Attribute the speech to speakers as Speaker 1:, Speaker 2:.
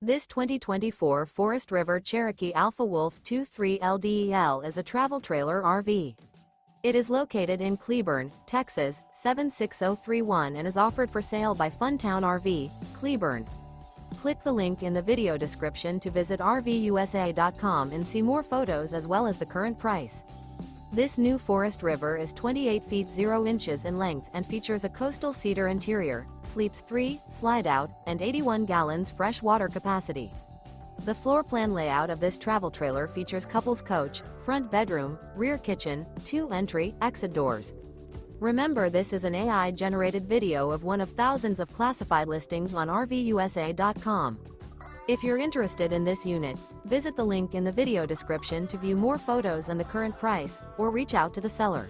Speaker 1: This 2024 Forest River Cherokee Alpha Wolf 23 LDEL is a travel trailer RV. It is located in Cleburne, Texas, 76031 and is offered for sale by Funtown RV, Cleburne. Click the link in the video description to visit RVUSA.com and see more photos as well as the current price. This new Forest River is 28 feet 0 inches in length and features a coastal cedar interior, sleeps 3, Slideout, and 81 gallons fresh water capacity. The floor plan layout of this travel trailer features couples coach, front bedroom, rear kitchen, 2 entry/exit doors. Remember, this is an AI-generated video of one of thousands of classified listings on RVUSA.com. If you're interested in this unit, visit the link in the video description to view more photos and the current price, or reach out to the seller.